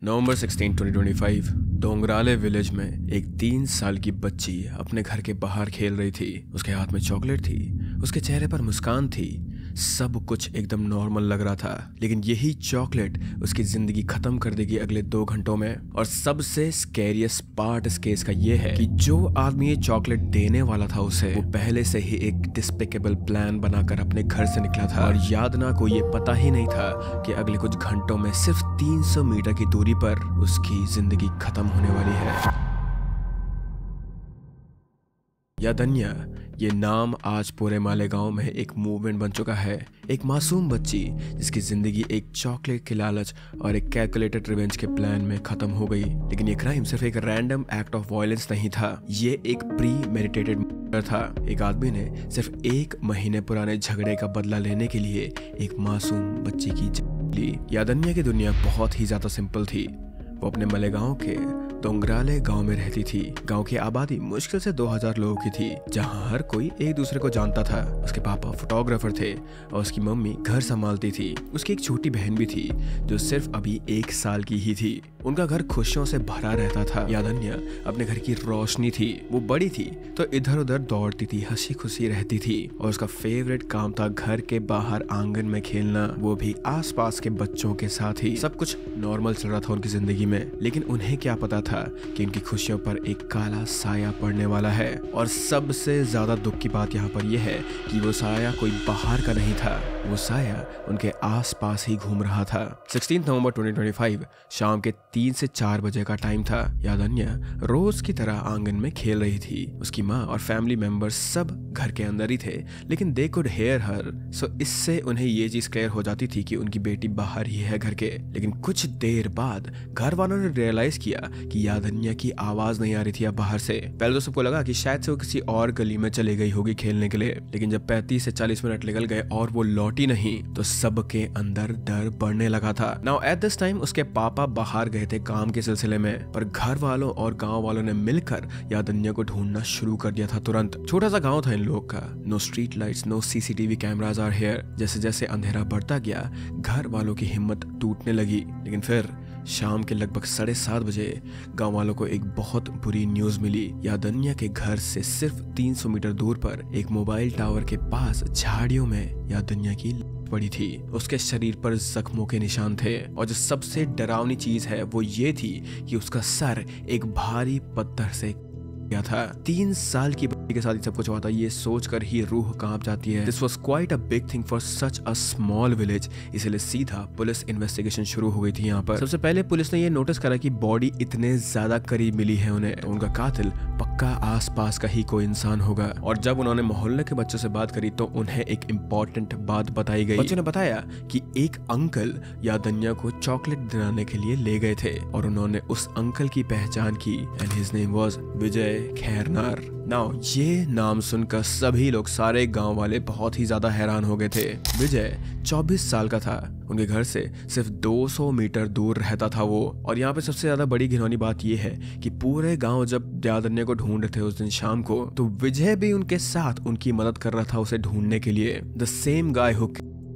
नवंबर 16, 2025 डोंगराले village में एक 3 साल की बच्ची अपने घर के बाहर खेल रही थी। उसके हाथ में चॉकलेट थी, उसके चेहरे पर मुस्कान थी, सब कुछ एकदम नॉर्मल लग रहा था। लेकिन यही चॉकलेट उसकी जिंदगी खत्म कर देगी अगले 2 घंटों में। और सबसे स्कैरियस्ट पार्ट इस केस का ये है कि जो आदमी ये चॉकलेट देने वाला था उसे, वो पहले से ही एक डिस्पिकेबल प्लान बनाकर अपने घर से निकला था। और यादना को ये पता ही नहीं था कि अगले कुछ घंटों में सिर्फ 300 मीटर की दूरी पर उसकी जिंदगी खत्म होने वाली है। यादन्या, ये नाम आज पूरे मालेगांव में एक मूवमेंट बन चुका है। एक मासूम बच्ची जिसकी जिंदगी एक चॉकलेट के लालच और एक कैलकुलेटेड रिवेंज के प्लान में खत्म हो गई। लेकिन ये क्राइम सिर्फ एक रैंडम एक्ट ऑफ वायलेंस नहीं था, ये एक प्री मेडिटेटेड मर्डर था। एक आदमी ने सिर्फ 1 महीने पुराने झगड़े का बदला लेने के लिए एक मासूम बच्ची की जान ली। यादन्या की दुनिया बहुत ही ज्यादा सिंपल थी। वो अपने मालेगांव के डोंगराले गांव में रहती थी। गांव की आबादी मुश्किल से 2000 लोगों की थी, जहां हर कोई एक दूसरे को जानता था। उसके पापा फोटोग्राफर थे और उसकी मम्मी घर संभालती थी। उसकी एक छोटी बहन भी थी जो सिर्फ अभी 1 साल की ही थी। उनका घर खुशियों से भरा रहता था। यादन्या अपने घर की रोशनी थी। वो बड़ी थी तो इधर उधर दौड़ती थी, हंसी खुशी रहती थी। और उसका फेवरेट काम था घर के बाहर आंगन में खेलना, वो भी आसपास के बच्चों के साथ ही। सब कुछ नॉर्मल चल रहा था उनकी जिंदगी में। लेकिन उन्हें क्या पता था कि उनकी खुशियों पर एक काला साया पड़ने वाला है। और सबसे ज्यादा दुख की बात यहाँ पर यह है कि वो साया कोई बाहर का नहीं था, वो साया उनके आसपास ही घूम रहा था। 16 नवंबर 2025 शाम के 3 से 4 बजे का टाइम था। यादन्या रोज की तरह आंगन में खेल रही थी। उसकी माँ और फैमिली मेंबर्स सब घर के अंदर ही थे, लेकिन दे कुड हेयर हर। सो इससे उन्हें ये चीज क्लियर हो जाती थी कि उनकी बेटी बाहर ही है घर के। लेकिन कुछ देर बाद घर वालों ने रियलाइज किया कि यादन्या की आवाज नहीं आ रही थी अब बाहर से। पहले तो सबको लगा कि शायद से वो किसी और गली में चली गई होगी खेलने के लिए। लेकिन जब 35 से 40 मिनट निकल गए और वो लौटी नहीं, तो सबके अंदर डर बढ़ने लगा था। नाउ एट दिस टाइम उसके पापा बाहर गए थे काम के सिलसिले में, पर घर वालों और गांव वालों ने मिलकर यादन्या को ढूंढना शुरू कर दिया था तुरंत। छोटा सा गांव था इन लोग का, no street lights, no CCTV cameras are here. जैसे जैसे अंधेरा बढ़ता गया, घर वालों की हिम्मत टूटने लगी। लेकिन फिर शाम के लगभग 7:30 बजे गांव वालों को एक बहुत बुरी न्यूज मिली। यादन्या के घर से सिर्फ 300 मीटर दूर पर एक मोबाइल टावर के पास झाड़ियों में यादन्या की पड़ी थी। उसके शरीर पर जख्मों के निशान थे और जो सबसे डरावनी चीज है वो ये थी कि उसका सर एक भारी पत्थर से क्या था। 3 साल की बच्ची के साथ ही सब कुछ हुआ था, ये सोचकर ही रूह कांप जाती है। This was quite a big thing for such a small village. इसलिए सीधा पुलिस इन्वेस्टिगेशन शुरू हो गई थी यहाँ पर। सबसे पहले पुलिस ने ये नोटिस करा कि बॉडी इतने ज्यादा करीब मिली है उन्हें, तो उनका कातिल पक्का आसपास का ही कोई इंसान होगा। और जब उन्होंने मोहल्ले के बच्चों से बात करी तो उन्हें एक इम्पोर्टेंट बात बताई गई। बच्चों ने बताया कि एक अंकल यादन्या को चॉकलेट दिलाने के लिए ले गए थे और उन्होंने उस अंकल की पहचान की and his name was Vijay Khairnar. Now ये नाम सुनकर सभी लोग, सारे गांव वाले बहुत ही ज्यादा हैरान हो गए थे। विजय 24 साल का था। उनके घर से सिर्फ 200 मीटर दूर रहता था वो। और यहाँ पे सबसे ज्यादा बड़ी घिनौनी बात ये है कि पूरे गांव जब यादन्या को ढूंढ रहे थे उस दिन शाम को, तो विजय भी उनके साथ उनकी मदद कर रहा था उसे ढूंढने के लिए। The same guy who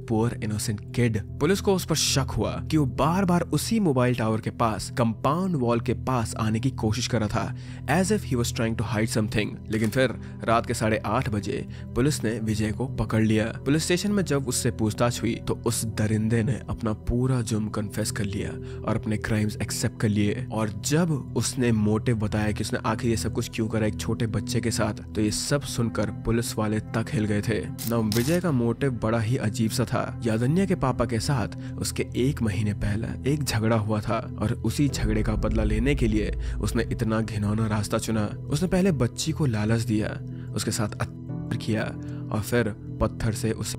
poor innocent kid. Police को उस पर शक हुआ कि वो बार बार उसी मोबाइल टावर के पास, कंपाउंड वॉल के पास आने की कोशिश कर रहा था, as if he was trying to hide something. लेकिन फिर रात के 8:30 बजे पुलिस ने विजय को पकड़ लिया। पुलिस स्टेशन में जब उससे पूछताछ हुई तो उस दरिंदे ने अपना पूरा जुर्म कन्फेस कर लिया और अपने क्राइम्स एक्सेप्ट कर लिए। और जब उसने मोटिव बताया कि उसने आखिर ये सब कुछ क्यों करा एक छोटे बच्चे के साथ, तो ये सब सुनकर पुलिस वाले तक हिल गए थे। ना विजय का मोटिव बड़ा ही अजीब सा था। यादन्या के पापा के साथ उसके 1 महीने पहले एक झगड़ा हुआ था और उसी झगड़े का बदला लेने के लिए उसने इतना घिनौना रास्ता चुना। उसने पहले बच्ची को लालच दिया, उसके साथ अत्याचार किया और फिर पत्थर से उसे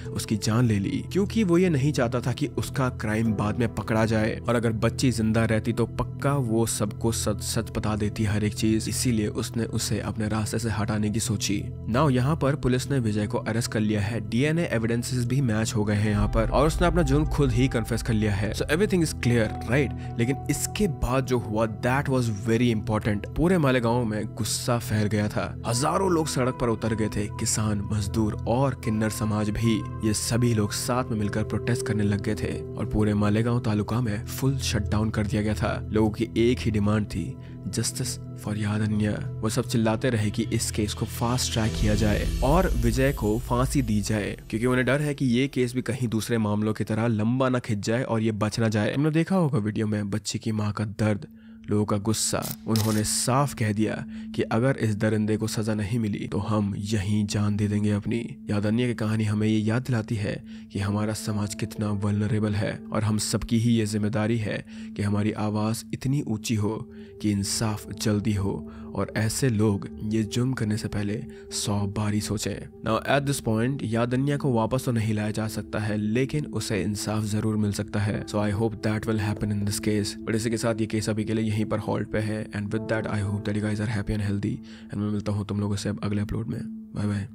उसकी जान ले ली, क्योंकि वो ये नहीं चाहता था कि उसका क्राइम बाद में पकड़ा जाए। और अगर बच्ची जिंदा रहती तो पक्का वो सबको सच सच बता देती हर एक चीज। इसीलिए उसने उसे अपने रास्ते से हटाने की सोची। नाउ यहाँ पर पुलिस ने विजय को अरेस्ट कर लिया है। डीएनए एविडेंसेस भी मैच हो गए हैं यहाँ पर और उसने अपना जुर्म खुद ही कन्फेस कर लिया है। So everything is clear, right? लेकिन इसके बाद जो हुआ दैट वाज वेरी इंपॉर्टेंट। पूरे मालेगांव में गुस्सा फैल गया था। हजारों लोग सड़क पर उतर गए थे, किसान, मजदूर और किन्नर समाज भी। ही ये सभी लोग साथ में मिलकर प्रोटेस्ट करने लग गए थे और पूरे मालेगांव तालुका में फुल शटडाउन कर दिया गया था। लोगों की एक ही डिमांड थी, जस्टिस फॉर यादन्या। वो सब चिल्लाते रहे कि इस केस को फास्ट ट्रैक किया जाए और विजय को फांसी दी जाए, क्योंकि उन्हें डर है कि ये केस भी कहीं दूसरे मामलों की तरह लंबा ना खिंच जाए और ये बच ना जाए। तुमने देखा होगा वीडियो में बच्ची की माँ का दर्द, लोगों का गुस्सा। उन्होंने साफ कह दिया कि अगर इस दरिंदे को सजा नहीं मिली तो हम यहीं जान दे देंगे अपनी। यादन्या की कहानी हमें ये याद दिलाती है कि हमारा समाज कितना वल्नरेबल है और हम सबकी ही ये जिम्मेदारी है कि हमारी आवाज़ इतनी ऊंची हो कि इंसाफ जल्दी हो और ऐसे लोग ये जुर्म करने से पहले 100 बारी सोचें। नाउ एट दिस पॉइंट यादन्या को वापस तो नहीं लाया जा सकता है, लेकिन उसे इंसाफ जरूर मिल सकता है। So I hope that will happen in this case. But इसी के साथ ये केस अभी के लिए यहीं पर हॉल्ट पे है। And with that I hope that you guys are happy and healthy. And मैं मिलता हूँ तुम लोगों से अब अगले अपलोड में। Bye bye.